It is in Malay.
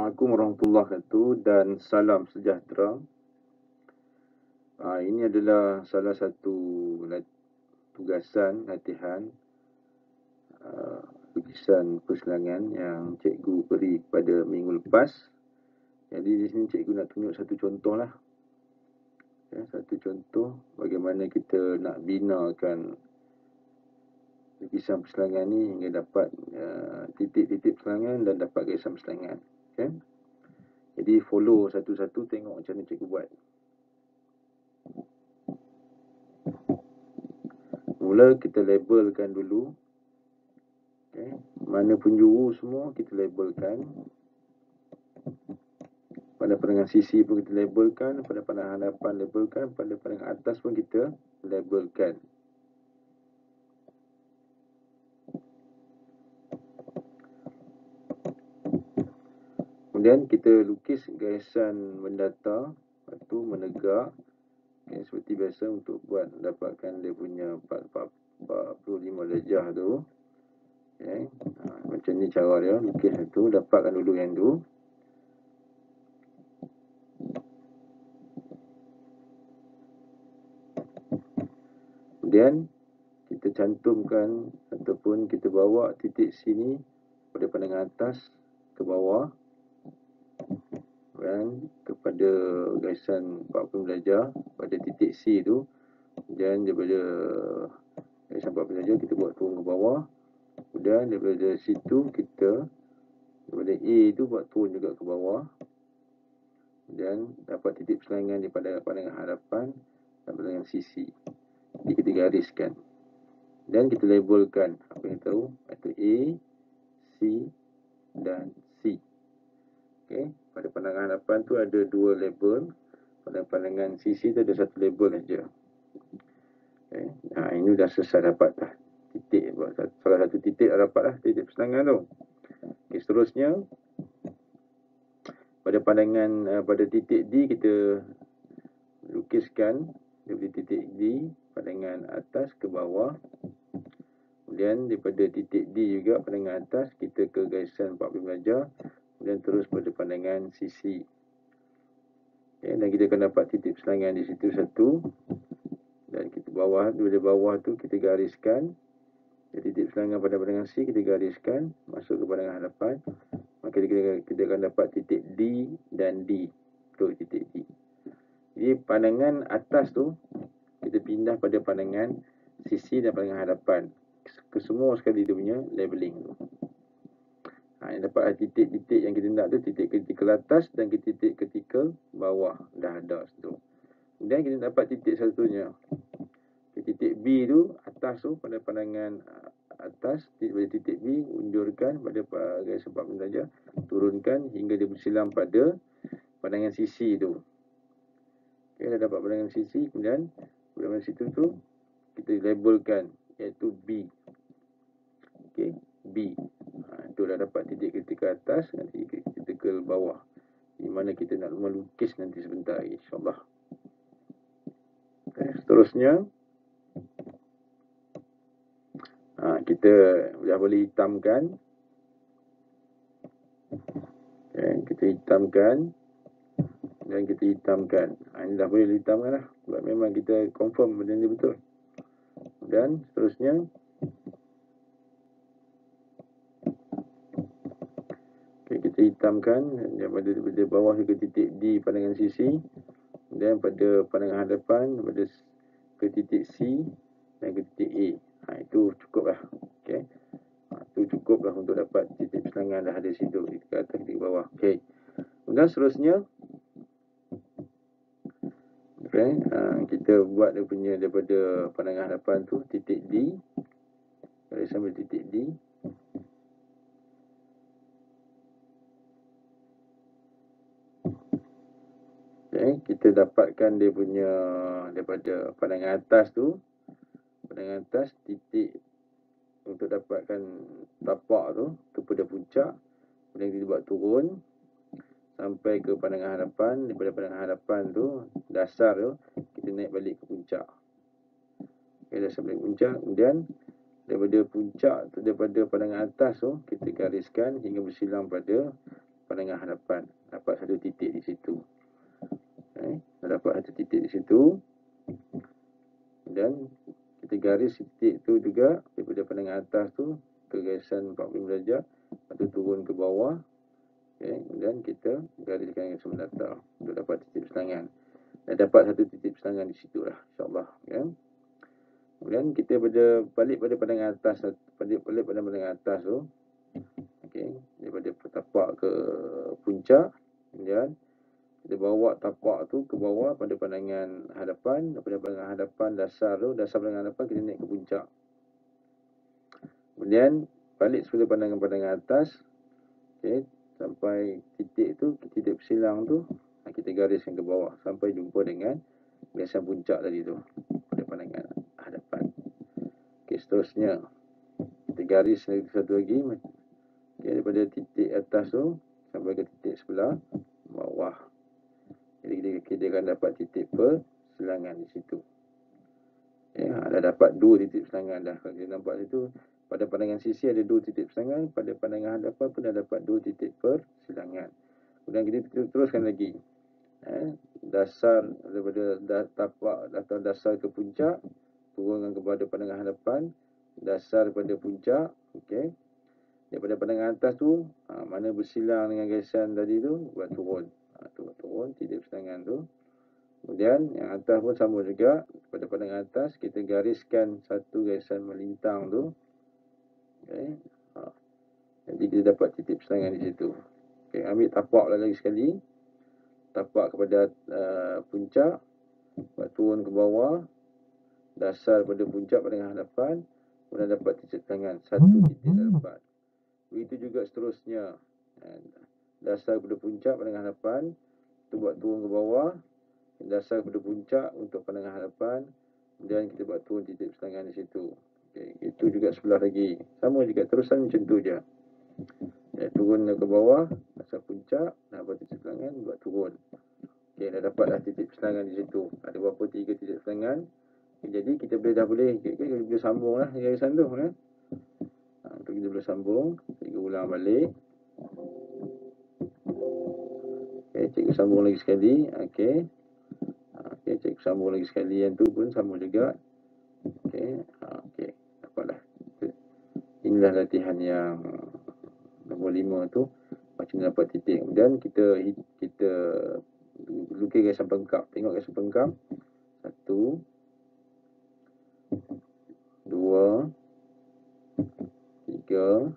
Assalamualaikum warahmatullahi wabarakatuh dan salam sejahtera. Ini adalah salah satu tugasan latihan lukisan persilangan yang cikgu beri pada minggu lepas. Jadi di sini cikgu nak tunjuk satu contoh lah. Satu contoh bagaimana kita nak binakan lukisan persilangan ni hingga dapat titik-titik persilangan dan dapat garisan persilangan. Jadi follow satu-satu, tengok macam mana cikgu buat. Mula kita labelkan dulu. Mana penjuru semua kita labelkan. Pada pandangan sisi pun kita labelkan, pada pandangan hadapan labelkan, pada pandangan atas pun kita labelkan. Kemudian kita lukis garisan mendatar, lepas tu menegak. Seperti biasa untuk buat dapatkan dia punya 45 darjah tu. Macam ni cara dia lukis tu, dapatkan dulu yang tu. Kemudian kita cantumkan ataupun kita bawa titik sini pada pandangan atas ke bawah dan kepada garisan 40 darjah pada titik C tu. Dan daripada garisan 40 darjah kita buat turun ke bawah. Kemudian daripada situ kita daripada A tu buat turun juga ke bawah. Dan dapat titik persilangan daripada pandangan hadapan dan pandangan sisi. Jadi kita gariskan. Dan kita labelkan apa yang tahu, iaitu A, C dan C. Pada pandangan hadapan tu ada 2 label. Pada pandangan sisi tu ada 1 label saja. Ini dah selesai dapat dah. Titik, salah satu titik dah dapat dah, titik persilangan tu. Seterusnya pada pandangan pada titik D kita lukiskan dari titik D pandangan atas ke bawah. Kemudian daripada titik D juga pandangan atas kita ke garisan 45 darjah. Kemudian terus pada pandangan sisi. Dan kita akan dapat titik persilangan di situ satu. Dan kita dari bawah tu kita gariskan. Jadi titik persilangan pada pandangan C kita gariskan masuk ke pandangan hadapan. Maka kita akan dapat titik D dan D. Betul, titik D. Jadi pandangan atas tu kita pindah pada pandangan sisi dan pandangan hadapan. Kesemua sekali dia punya labeling tu. Yang dapat titik-titik yang kita nak tu, titik kritikal atas dan titik kritikal bawah. Dah ada situ. Kemudian kita dapat titik satunya. Titik B tu, atas tu pada pandangan atas, pada titik B unjurkan pada garisan 40 darjah, turunkan hingga dia bersilang pada pandangan sisi tu. Dah dapat pandangan sisi, kemudian pada situ tu kita labelkan iaitu B. B. Itu dah dapat titik kritikal atas dan titik kritikal bawah. Di mana kita nak melukis nanti sebentar lagi, insyaAllah. Seterusnya kita dah boleh hitamkan. Kita hitamkan dan kita hitamkan. Ini dah boleh hitamkan lah. Sebab memang kita confirm benda ni betul. Dan seterusnya kita hitamkan daripada bawah ke titik D pandangan sisi. Dan pada pandangan hadapan ke titik C dan ke titik A. Itu cukup lah. Itu cukup lah untuk dapat titik persilangan dah ada situ. Ke atas, ke bawah. Kemudian seterusnya kita buat dia punya daripada pandangan hadapan tu titik D. Sampai titik D. Kita dapatkan dia punya daripada pandangan atas tu. Pandangan atas titik untuk dapatkan tapak tu kepada puncak. Kemudian kita buat turun sampai ke pandangan hadapan. Daripada pandangan hadapan tu, dasar tu, kita naik balik ke puncak. Dasar balik ke puncak. Kemudian daripada puncak tu, daripada pandangan atas tu, kita gariskan hingga bersilang pada pandangan hadapan. Dapat satu titik di situ. Dapat satu titik di situ. Dan kita garis titik tu juga daripada pandangan atas tu ke garisan 45 darjah. Lepas tu turun ke bawah. Kemudian kita gariskan garis mendatar untuk dapat titik perselangan. Dan dapat satu titik perselangan di situ lah, insyaAllah. Kemudian kita balik pada pandangan atas, balik pada pandangan atas tu. Daripada tapak ke puncak. Kemudian kita bawa tapak tu ke bawah pada pandangan hadapan. Daripada pandangan hadapan dasar tu, dasar pandangan hadapan kita naik ke puncak. Kemudian balik semula pandangan atas. Sampai titik tu, titik persilang tu, kita gariskan ke bawah sampai jumpa dengan garisan puncak tadi tu pada pandangan hadapan. Seterusnya kita garis satu lagi, daripada titik atas tu sampai ke titik sebelah bawah. Jadi kita akan dapat titik persilangan di situ. Dah dapat 2 titik persilangan dah. Kalau kita nampak situ, pada pandangan sisi ada 2 titik persilangan, pada pandangan hadapan pun dah dapat 2 titik persilangan. Kemudian kita teruskan lagi. Dasar daripada tapak atau dasar ke puncak, turunkan kepada pandangan hadapan, dasar daripada puncak, daripada pandangan atas tu, mana bersilang dengan garisan tadi tu, buat turun. Turun titik persilangan tu. Kemudian yang atas pun sama juga, pada pandangan atas kita gariskan satu garisan melintang tu. Jadi kita dapat titik persilangan di situ. Ambil tapak lagi sekali. Tapak kepada puncak, turun ke bawah, dasar pada puncak pandangan hadapan, kemudian dapat titik persilangan, satu titik dah dapat. Begitu juga seterusnya. Dasar pada puncak pandangan hadapan, kita buat turun ke bawah, dasar pada puncak untuk pandangan hadapan, kemudian kita buat turun titik persilangan di situ. Itu juga sebelah lagi. Sama juga, terusan macam tu je. Turun ke bawah, dasar puncak, buat titik persilangan, buat turun. Dah dapatlah titik persilangan di situ. Ada berapa? 3 titik persilangan. Jadi kita dah boleh sambung lah garisan tu. Untuk kita boleh sambung, kita ulang balik. Cikgu sambung lagi sekali. Cikgu sambung lagi sekali. Yang tu pun sama juga. Dapatlah. Inilah latihan yang nombor 5 tu. Macam dapat titik. Kemudian kita lukis garisan pengkap. Tengok garisan pengkap. 1, 2, 3,